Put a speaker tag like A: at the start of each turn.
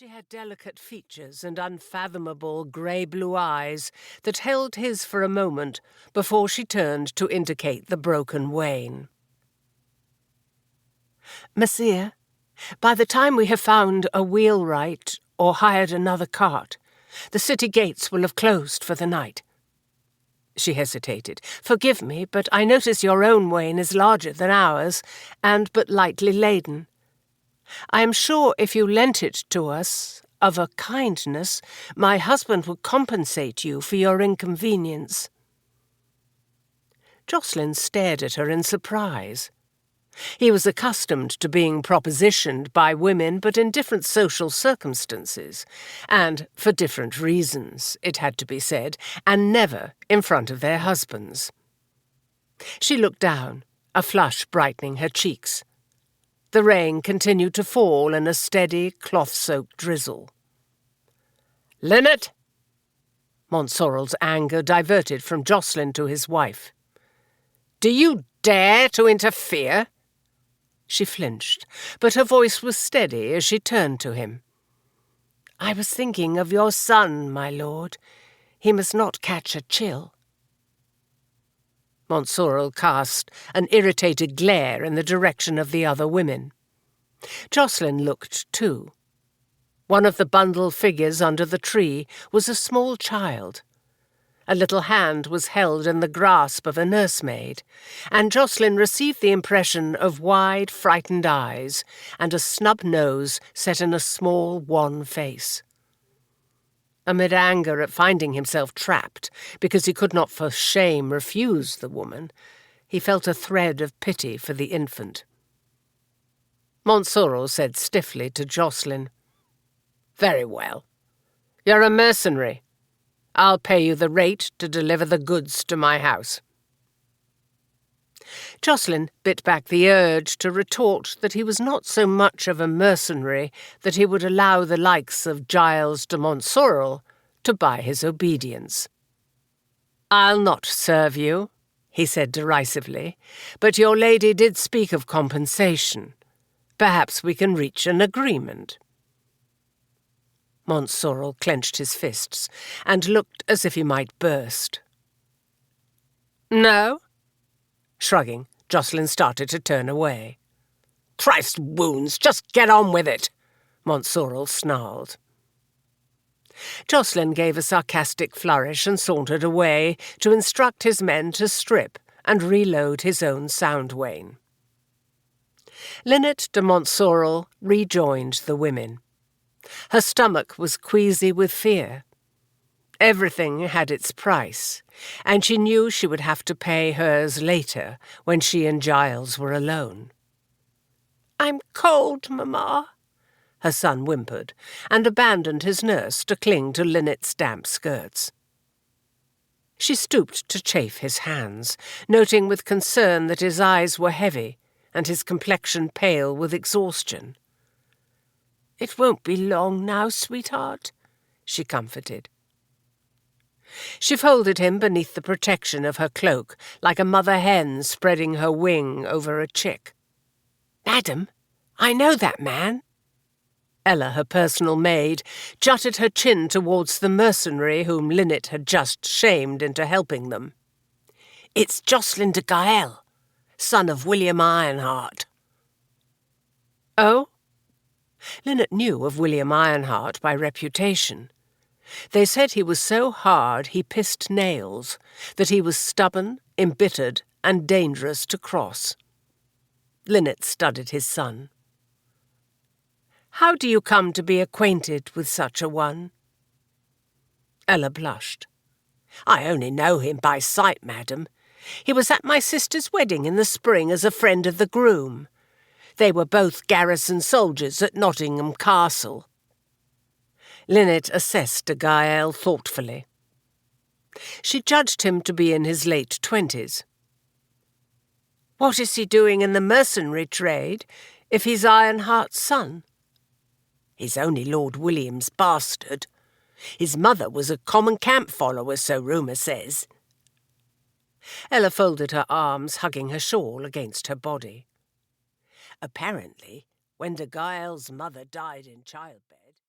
A: She had delicate features and unfathomable grey-blue eyes that held his for a moment before she turned to indicate the broken wain. "Messire, by the time we have found a wheelwright or hired another cart, the city gates will have closed for the night." She hesitated. "Forgive me, but I notice your own wain is larger than ours, and but lightly laden. I am sure if you lent it to us, of a kindness, my husband would compensate you for your inconvenience." Josceline stared at her in surprise. He was accustomed to being propositioned by women, but in different social circumstances, and for different reasons, it had to be said, and never in front of their husbands. She looked down, a flush brightening her cheeks. The rain continued to fall in a steady, cloth-soaked drizzle. "Linnet!" Montsorrel's anger diverted from Josceline to his wife. "Do you dare to interfere?" She flinched, but her voice was steady as she turned to him. "I was thinking of your son, my lord. He must not catch a chill." Montsorrel cast an irritated glare in the direction of the other women. Josceline looked too. One of the bundled figures under the tree was a small child. A little hand was held in the grasp of a nursemaid, and Josceline received the impression of wide, frightened eyes and a snub nose set in a small, wan face. Amid anger at finding himself trapped, because he could not for shame refuse the woman, he felt a thread of pity for the infant. Montsorrel said stiffly to Josceline, "Very well. You're a mercenary. I'll pay you the rate to deliver the goods to my house." Josceline bit back the urge to retort that he was not so much of a mercenary that he would allow the likes of Giles de Montsorrel to buy his obedience. "I'll not serve you," he said derisively, "but your lady did speak of compensation. Perhaps we can reach an agreement." Montsorrel clenched his fists and looked as if he might burst. "No?" Shrugging, Josceline started to turn away. "Christ wounds, just get on with it!" Montsorrel snarled. Josceline gave a sarcastic flourish and sauntered away to instruct his men to strip and reload his own sound wain. Linnet de Montsorrel rejoined the women. Her stomach was queasy with fear. Everything had its price, and she knew she would have to pay hers later when she and Giles were alone. "I'm cold, Mamma," her son whimpered, and abandoned his nurse to cling to Linnet's damp skirts. She stooped to chafe his hands, noting with concern that his eyes were heavy and his complexion pale with exhaustion. "It won't be long now, sweetheart," she comforted. She folded him beneath the protection of her cloak, like a mother hen spreading her wing over a chick. "Madam, I know that man." Ella, her personal maid, jutted her chin towards the mercenary whom Linnet had just shamed into helping them. "It's Josceline de Gael, son of William Ironheart." "Oh?" Linnet knew of William Ironheart by reputation. They said he was so hard he pissed nails, that he was stubborn, embittered, and dangerous to cross. Linnet studied his son. "How do you come to be acquainted with such a one?" Ella blushed. "I only know him by sight, madam. He was at my sister's wedding in the spring as a friend of the groom. They were both garrison soldiers at Nottingham Castle." Linnet assessed de Gael thoughtfully. She judged him to be in his late 20s. "What is he doing in the mercenary trade, if he's Ironheart's son?" "He's only Lord William's bastard. His mother was a common camp follower, so rumour says." Ella folded her arms, hugging her shawl against her body. "Apparently, when de Gael's mother died in childbed..."